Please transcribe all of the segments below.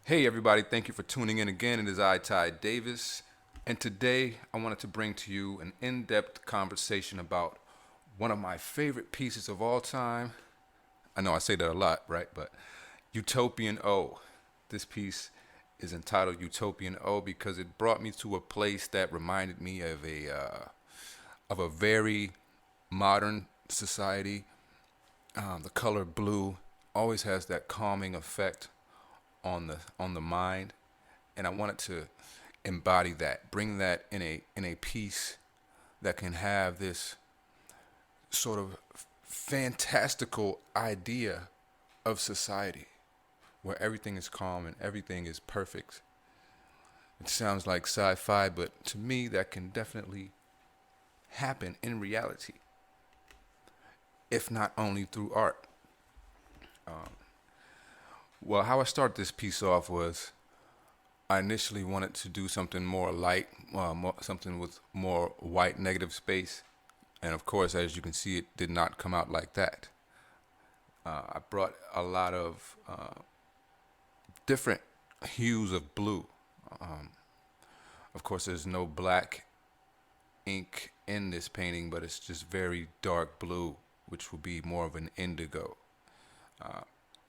Hey everybody, thank you for tuning in again. It is I, Ty Davis, and today I wanted to bring to you an in-depth conversation about one of my favorite pieces of all time. I know I say that a lot, right? But Utopian-O. This piece is entitled Utopian-O because it brought me to a place that reminded me of a very modern society. The color blue always has that calming effect on the mind, and I wanted to embody that, bring that in a piece that can have this sort of fantastical idea of society where everything is calm and everything is perfect. It sounds like sci-fi, but to me that can definitely happen in reality, if not only through art. Well, how I started this piece off was I initially wanted to do something more light, something with more white negative space. And of course, as you can see, it did not come out like that. I brought a lot of different hues of blue. Um, of course, there's no black ink in this painting, but it's just very dark blue, which will be more of an indigo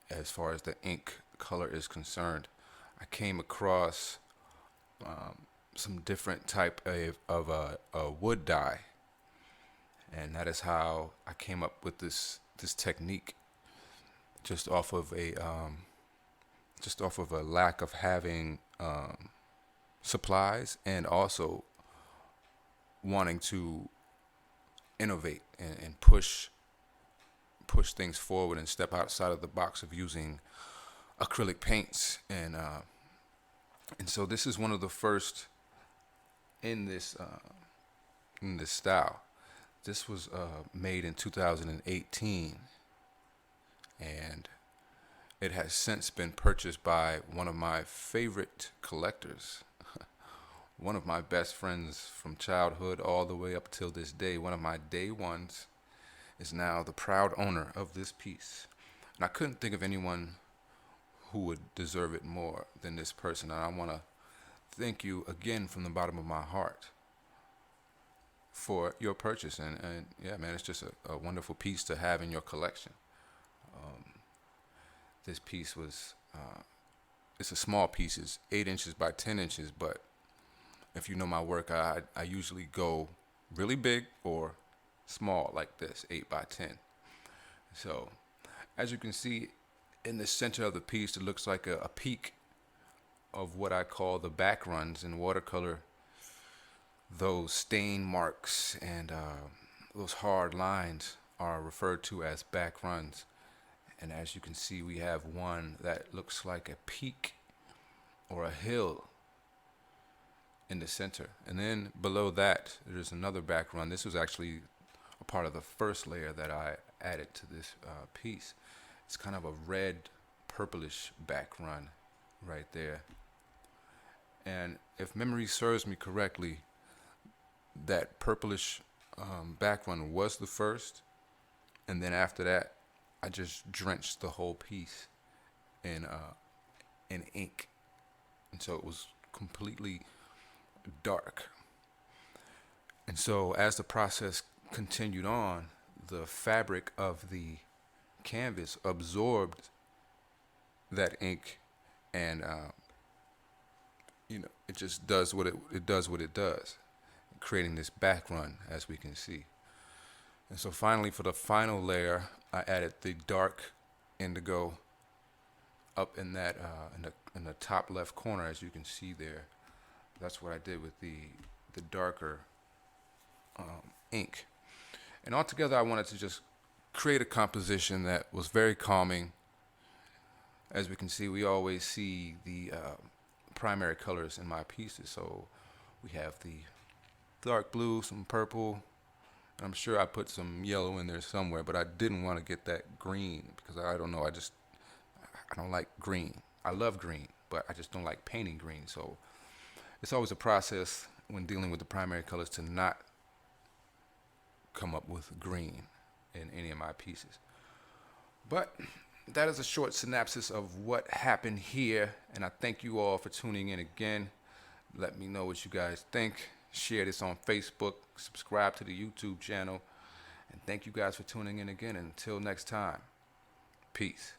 as far as the ink color is concerned. I came across some different type of wood dye, and that is how I came up with this technique, just off of a lack of having supplies, and also wanting to innovate and push things forward and step outside of the box of using acrylic paints, and so this is one of the first in this style. This was made in 2018, and it has since been purchased by one of my favorite collectors, one of my best friends from childhood all the way up till this day. One of my day ones is now the proud owner of this piece, and I couldn't think of anyone who would deserve it more than this person. And I want to thank you again from the bottom of my heart for your purchase. And yeah, man, it's just a wonderful piece to have in your collection. This piece was, it's a small piece, it's 8 inches by 10 inches, but if you know my work, I usually go really big or small like this, 8 by 10. So as you can see, in the center of the piece, it looks like a peak of what I call the back runs in watercolor. Those stain marks and those hard lines are referred to as back runs. And as you can see, we have one that looks like a peak or a hill in the center. And then below that, there's another back run. This was actually a part of the first layer that I added to this piece. It's kind of a red, purplish back run right there. And if memory serves me correctly, that purplish back run was the first. And then after that, I just drenched the whole piece in ink. And so it was completely dark. And so as the process continued on, the fabric of the canvas absorbed that ink, and it just does what it does, creating this back run, as we can see. And so finally, for the final layer, I added the dark indigo up in that in the top left corner, as you can see there. That's what I did with the darker ink. And altogether, I wanted to just create a composition that was very calming. As we can see, we always see the primary colors in my pieces. So we have the dark blue, some purple. I'm sure I put some yellow in there somewhere, but I didn't want to get that green because I don't know. I don't like green. I love green, but I just don't like painting green. So it's always a process when dealing with the primary colors to not come up with green in any of my pieces. But that is a short synopsis of what happened here, and I thank you all for tuning in again. Let me know what you guys think. Share this on Facebook. Subscribe to the YouTube channel. And thank you guys for tuning in again. And until next time, peace.